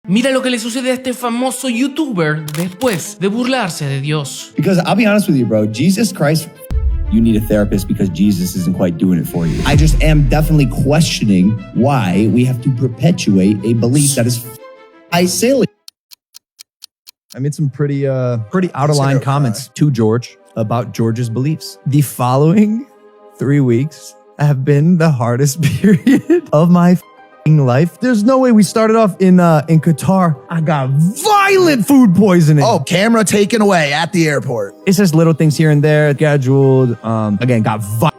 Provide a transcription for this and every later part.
Mira lo que le sucede a este famoso youtuber después de burlarse de Dios. Because I'll be honest with you, bro, Jesus Christ, you need a therapist because Jesus isn't quite doing it for you. I just am definitely questioning why we have to perpetuate a belief that is silly. I made some pretty out of line comments to George about George's beliefs. The following 3 weeks have been the hardest period of my life. There's no way. We started off in Qatar. I got violent food poisoning. Oh, camera taken away at the airport. It's just little things here and there. Scheduled. Again, got violent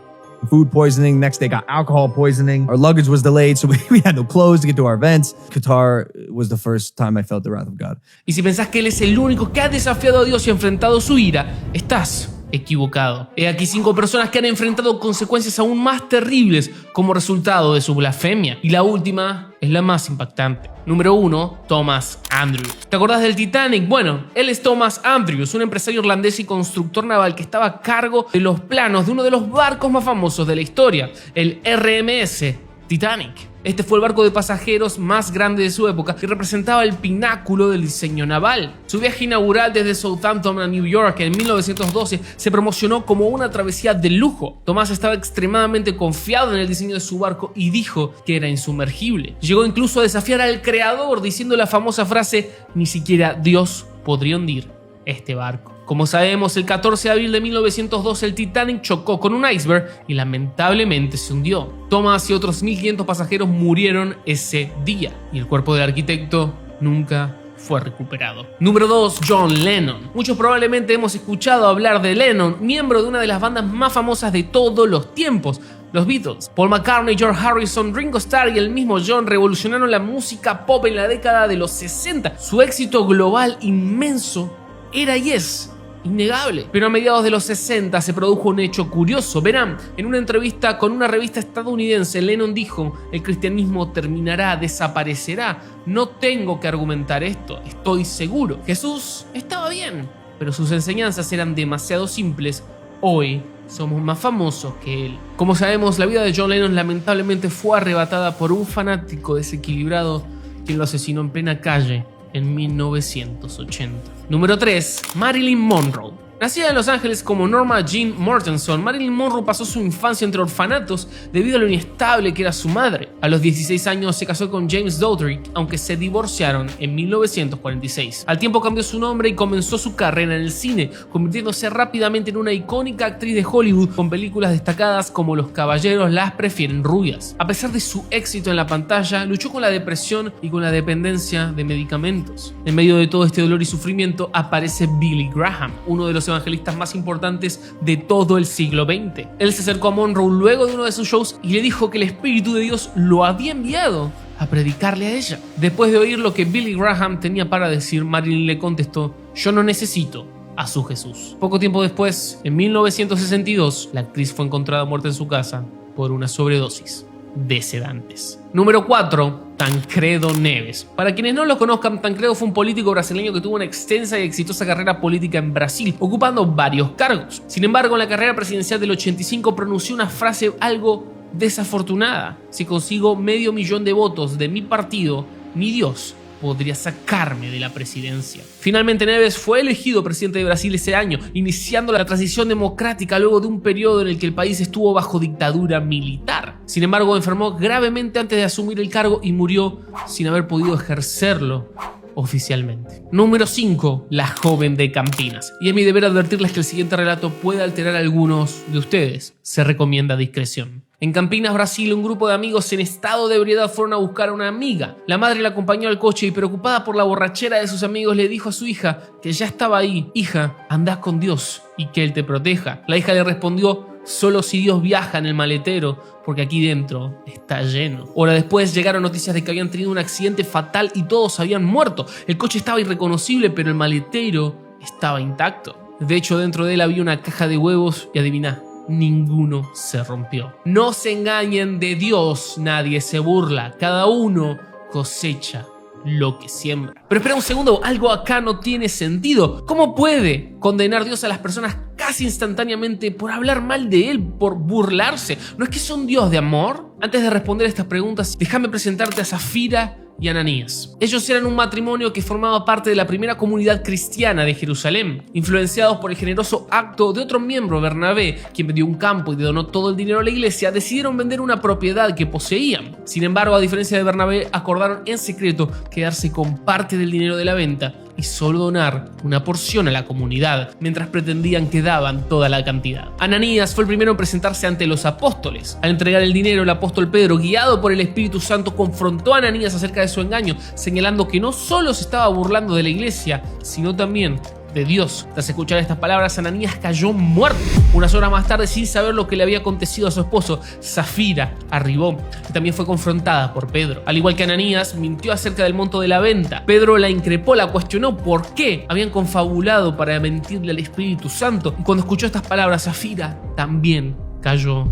food poisoning. Next day got alcohol poisoning. Our luggage was delayed, so we had no clothes to get to our events. Qatar was the first time I felt the wrath of God. Y si pensás que él es el único que ha desafiado a Dios y enfrentado su ira, estás equivocado. He aquí 5 personas que han enfrentado consecuencias aún más terribles como resultado de su blasfemia. Y la última es la más impactante. Número 1, Thomas Andrews. ¿Te acordás del Titanic? Bueno, él es Thomas Andrews, un empresario irlandés y constructor naval que estaba a cargo de los planos de uno de los barcos más famosos de la historia, el RMS Titanic. Este fue el barco de pasajeros más grande de su época y representaba el pináculo del diseño naval. Su viaje inaugural desde Southampton a New York en 1912 se promocionó como una travesía de lujo. Tomás estaba extremadamente confiado en el diseño de su barco y dijo que era insumergible. Llegó incluso a desafiar al creador diciendo la famosa frase: "Ni siquiera Dios podría hundir este barco". Como sabemos, el 14 de abril de 1912 el Titanic chocó con un iceberg y lamentablemente se hundió. Thomas y otros 1.500 pasajeros murieron ese día y el cuerpo del arquitecto nunca fue recuperado. Número 2, John Lennon. Muchos probablemente hemos escuchado hablar de Lennon, miembro de una de las bandas más famosas de todos los tiempos, los Beatles. Paul McCartney, George Harrison, Ringo Starr y el mismo John revolucionaron la música pop en la década de los 60. Su éxito global inmenso era y es innegable. Pero a mediados de los 60 se produjo un hecho curioso. Verán, en una entrevista con una revista estadounidense, Lennon dijo: "El cristianismo terminará, desaparecerá. No tengo que argumentar esto, estoy seguro". Jesús estaba bien, pero sus enseñanzas eran demasiado simples. Hoy somos más famosos que él. Como sabemos, la vida de John Lennon lamentablemente fue arrebatada por un fanático desequilibrado quien lo asesinó en plena calle en 1980. Número 3, Marilyn Monroe. Nacida en Los Ángeles como Norma Jean Mortenson, Marilyn Monroe pasó su infancia entre orfanatos debido a lo inestable que era su madre. A los 16 años se casó con James Dodrick, aunque se divorciaron en 1946. Al tiempo cambió su nombre y comenzó su carrera en el cine, convirtiéndose rápidamente en una icónica actriz de Hollywood con películas destacadas como Los caballeros las prefieren rubias. A pesar de su éxito en la pantalla, luchó con la depresión y con la dependencia de medicamentos. En medio de todo este dolor y sufrimiento aparece Billy Graham, uno de los evangelistas más importantes de todo el siglo XX. Él se acercó a Monroe luego de uno de sus shows y le dijo que el Espíritu de Dios lo había enviado a predicarle a ella. Después de oír lo que Billy Graham tenía para decir, Marilyn le contestó: "Yo no necesito a su Jesús". Poco tiempo después, en 1962, la actriz fue encontrada muerta en su casa por una sobredosis de sedantes. Número 4, Tancredo Neves. Para quienes no lo conozcan, Tancredo fue un político brasileño que tuvo una extensa y exitosa carrera política en Brasil, ocupando varios cargos. Sin embargo, en la carrera presidencial del 85 pronunció una frase algo desafortunada: "Si consigo 500.000 de votos de mi partido, ni Dios podría sacarme de la presidencia". Finalmente Neves fue elegido presidente de Brasil ese año, iniciando la transición democrática luego de un periodo en el que el país estuvo bajo dictadura militar. Sin embargo, enfermó gravemente antes de asumir el cargo y murió sin haber podido ejercerlo oficialmente. Número 5, la joven de Campinas. Y es mi deber advertirles que el siguiente relato puede alterar a algunos de ustedes. Se recomienda discreción. En Campinas, Brasil, un grupo de amigos en estado de ebriedad fueron a buscar a una amiga. La madre la acompañó al coche y, preocupada por la borrachera de sus amigos, le dijo a su hija que ya estaba ahí: "Hija, andá con Dios y que Él te proteja". La hija le respondió: "Solo si Dios viaja en el maletero, porque aquí dentro está lleno". Hora después llegaron noticias de que habían tenido un accidente fatal y todos habían muerto. El coche estaba irreconocible, pero el maletero estaba intacto. De hecho, dentro de él había una caja de huevos y adivina, ninguno se rompió. No se engañen, de Dios nadie se burla. Cada uno cosecha lo que siembra. Pero espera un segundo, algo acá no tiene sentido. ¿Cómo puede condenar Dios a las personas casi instantáneamente por hablar mal de él, por burlarse. ¿No es que es un Dios de amor? Antes de responder estas preguntas, déjame presentarte a Safira y Ananías. Ellos eran un matrimonio que formaba parte de la primera comunidad cristiana de Jerusalén. Influenciados por el generoso acto de otro miembro, Bernabé, quien vendió un campo y donó todo el dinero a la iglesia, decidieron vender una propiedad que poseían. Sin embargo, a diferencia de Bernabé, acordaron en secreto quedarse con parte del dinero de la venta y solo donar una porción a la comunidad, mientras pretendían que daban toda la cantidad. Ananías fue el primero en presentarse ante los apóstoles. Al entregar el dinero, el apóstol Pedro, guiado por el Espíritu Santo, confrontó a Ananías acerca de su engaño, señalando que no solo se estaba burlando de la iglesia, sino también de Dios. Tras escuchar estas palabras, Ananías cayó muerto. Unas horas más tarde, sin saber lo que le había acontecido a su esposo, Safira arribó y también fue confrontada por Pedro. Al igual que Ananías, mintió acerca del monto de la venta. Pedro la increpó, la cuestionó por qué habían confabulado para mentirle al Espíritu Santo, y cuando escuchó estas palabras, Safira también cayó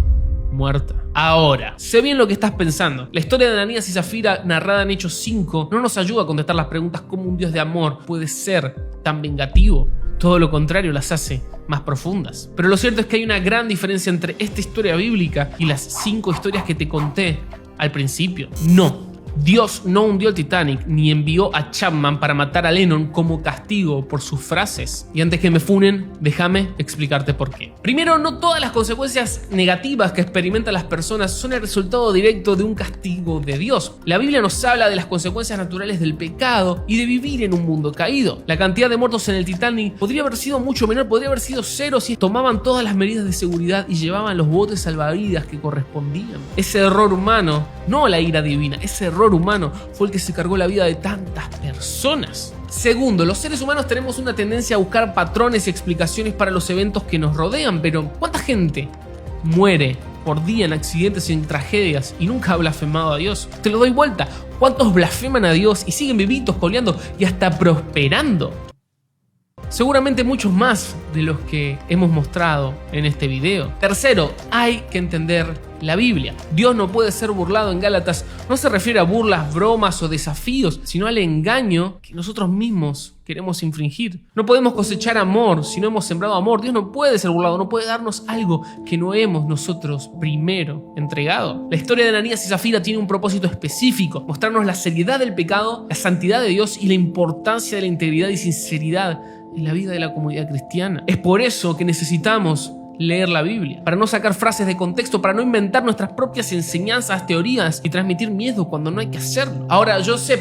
muerta. Ahora, sé bien lo que estás pensando. La historia de Ananías y Safira, narrada en Hechos 5, no nos ayuda a contestar las preguntas cómo un Dios de amor puede ser tan vengativo. Todo lo contrario, las hace más profundas. Pero lo cierto es que hay una gran diferencia entre esta historia bíblica y las 5 historias que te conté al principio. No. Dios no hundió el Titanic ni envió a Chapman para matar a Lennon como castigo por sus frases. Y antes que me funen, déjame explicarte por qué. Primero, no todas las consecuencias negativas que experimentan las personas son el resultado directo de un castigo de Dios. La Biblia nos habla de las consecuencias naturales del pecado y de vivir en un mundo caído. La cantidad de muertos en el Titanic podría haber sido mucho menor, podría haber sido 0 si tomaban todas las medidas de seguridad y llevaban los botes salvavidas que correspondían. Ese error humano, no la ira divina, ese error humano fue el que se cargó la vida de tantas personas. Segundo, los seres humanos tenemos una tendencia a buscar patrones y explicaciones para los eventos que nos rodean, pero ¿cuánta gente muere por día en accidentes y en tragedias y nunca ha blasfemado a Dios? Te lo doy vuelta. ¿Cuántos blasfeman a Dios y siguen vivitos, coleando y hasta prosperando? Seguramente muchos más de los que hemos mostrado en este video. Tercero, hay que entender la Biblia. Dios no puede ser burlado. En Gálatas no se refiere a burlas, bromas o desafíos, sino al engaño que nosotros mismos queremos infringir. No podemos cosechar amor si no hemos sembrado amor. Dios no puede ser burlado, no puede darnos algo que no hemos nosotros primero entregado. La historia de Ananías y Safira tiene un propósito específico: mostrarnos la seriedad del pecado, la santidad de Dios y la importancia de la integridad y sinceridad en la vida de la comunidad cristiana. Es por eso que necesitamos leer la Biblia, para no sacar frases de contexto, para no inventar nuestras propias enseñanzas, teorías y transmitir miedo cuando no hay que hacerlo. Ahora, yo sé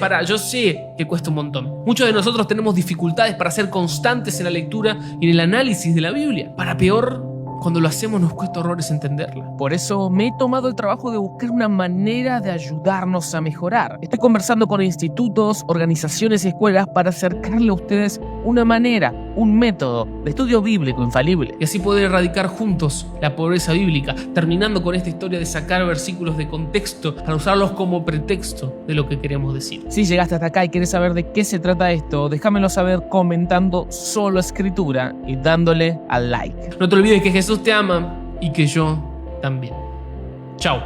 que cuesta un montón. Muchos de nosotros tenemos dificultades para ser constantes en la lectura y en el análisis de la Biblia. Para peor, cuando lo hacemos nos cuesta horrores entenderla. Por eso me he tomado el trabajo de buscar una manera de ayudarnos a mejorar. Estoy conversando con institutos, organizaciones y escuelas para acercarle a ustedes una manera, un método de estudio bíblico infalible. Y así poder erradicar juntos la pobreza bíblica, terminando con esta historia de sacar versículos de contexto para usarlos como pretexto de lo que queremos decir. Si llegaste hasta acá y quieres saber de qué se trata esto, déjamelo saber comentando solo escritura y dándole al like. No te olvides que Jesús te ama y que yo también. Chao.